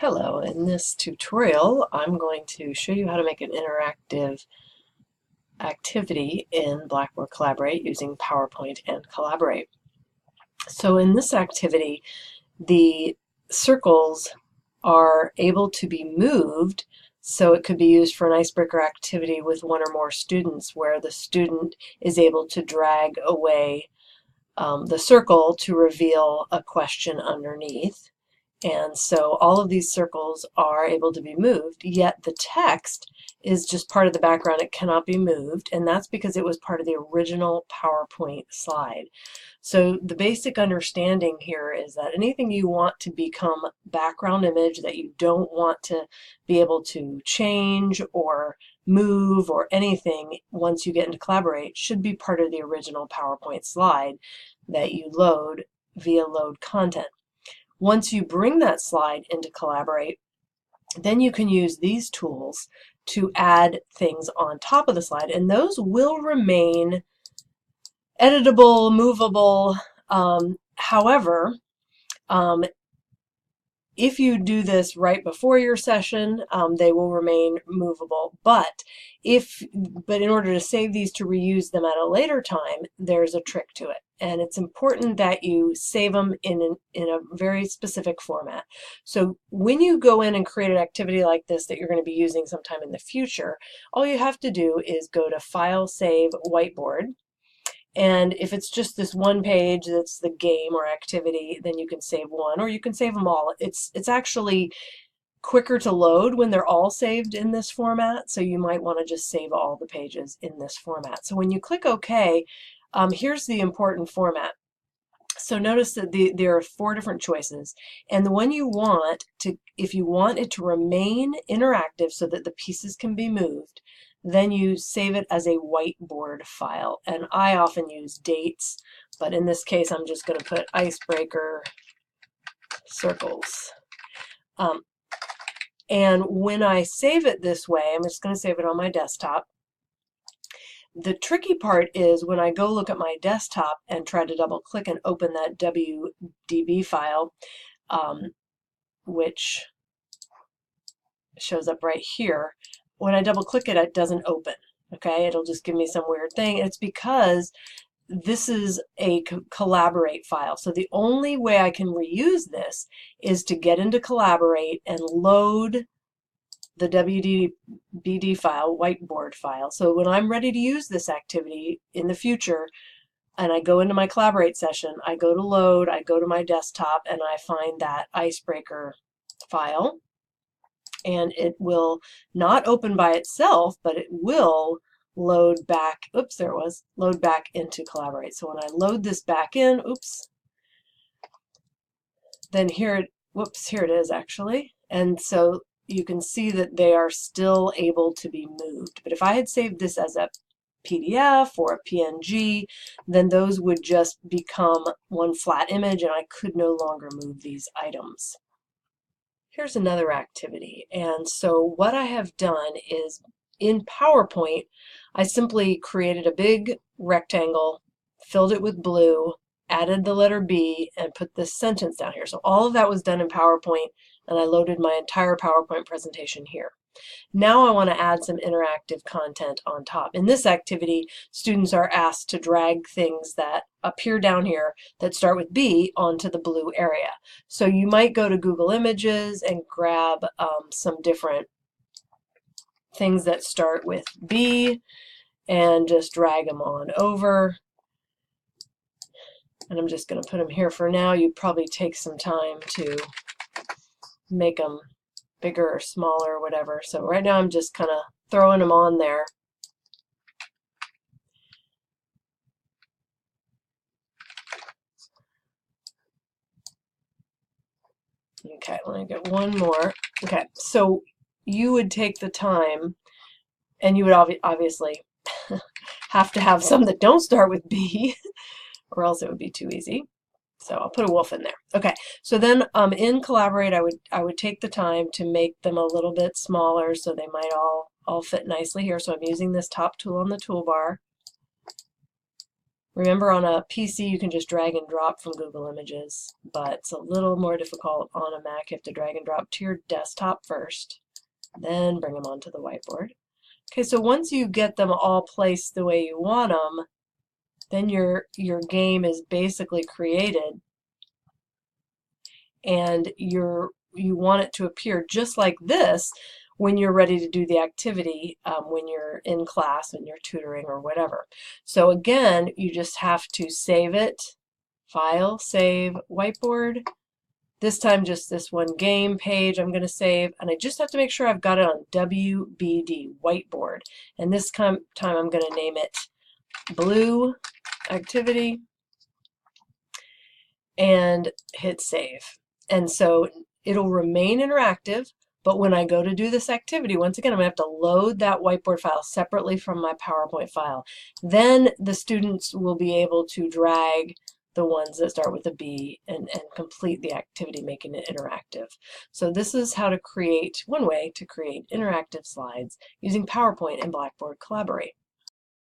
Hello, in this tutorial I'm going to show you how to make an interactive activity in Blackboard Collaborate using PowerPoint and Collaborate. So in this activity, the circles are able to be moved, so it could be used for an icebreaker activity with one or more students where the student is able to drag away the circle to reveal a question underneath. And so all of these circles are able to be moved, yet the text is just part of the background. It cannot be moved, and that's because it was part of the original PowerPoint slide. So the basic understanding here is that anything you want to become background image that you don't want to be able to change or move or anything once you get into Collaborate should be part of the original PowerPoint slide that you load via load content. Once you bring that slide into Collaborate, then you can use these tools to add things on top of the slide, and those will remain editable, movable. However, if you do this right before your session, they will remain movable. But in order to save these to reuse them at a later time, there's a trick to it. And it's important that you save them in a very specific format. So when you go in and create an activity like this that you're going to be using sometime in the future, all you have to do is go to File, Save, Whiteboard. And if it's just this one page that's the game or activity, then you can save one, or you can save them all. It's actually quicker to load when they're all saved in this format, so you might want to just save all the pages in this format. So when you click OK, here's the important format. So notice that there are 4 different choices, and the one you want to, if you want it to remain interactive so that the pieces can be moved, then you save it as a whiteboard file. And I often use dates, but in this case I'm just going to put icebreaker circles. And when I save it this way, I'm just going to save it on my desktop. The tricky part is when I go look at my desktop and try to double click and open that WDB file, which shows up right here. When I double click it, it doesn't open. Okay, it'll just give me some weird thing. It's because this is a Collaborate file. So the only way I can reuse this is to get into Collaborate and load the WDB file, whiteboard file. So when I'm ready to use this activity in the future, and I go into my Collaborate session, I go to load, I go to my desktop, and I find that icebreaker file. And it will not open by itself, but it will load back, oops, there it was, load back into Collaborate. So when I load this back in, oops, then here it is actually. And so you can see that they are still able to be moved. But if I had saved this as a PDF or a PNG, then those would just become one flat image and I could no longer move these items. Here's another activity, and so what I have done is in PowerPoint I simply created a big rectangle, filled it with blue, added the letter B, and put this sentence down here. So all of that was done in PowerPoint, and I loaded my entire PowerPoint presentation here. Now I want to add some interactive content on top. In this activity, students are asked to drag things that appear down here that start with B onto the blue area. So you might go to Google Images and grab some different things that start with B and just drag them on over. And I'm just going to put them here for now. You'd probably take some time to make them bigger or smaller or whatever. So right now I'm just kind of throwing them on there. Okay, let me get one more. Okay, so you would take the time, and you would obviously have to have some that don't start with B, or else it would be too easy. So I'll put a wolf in there. Okay, so then in Collaborate, I would take the time to make them a little bit smaller so they might all fit nicely here. So I'm using this top tool on the toolbar. Remember, on a PC you can just drag and drop from Google Images, but it's a little more difficult on a Mac. You have to drag and drop to your desktop first, then bring them onto the whiteboard. Okay, so once you get them all placed the way you want them, then your game is basically created, and you want it to appear just like this when you're ready to do the activity, when you're in class and you're tutoring or whatever. So again, you just have to save it, File, Save, Whiteboard. This time just this one game page I'm going to save, and I just have to make sure I've got it on WBD, Whiteboard. And this time I'm going to name it Blue Activity and hit Save. And so it'll remain interactive, but when I go to do this activity, once again, I'm going to have to load that whiteboard file separately from my PowerPoint file. Then the students will be able to drag the ones that start with a B and complete the activity, making it interactive. So this is how to create, one way to create interactive slides using PowerPoint and Blackboard Collaborate.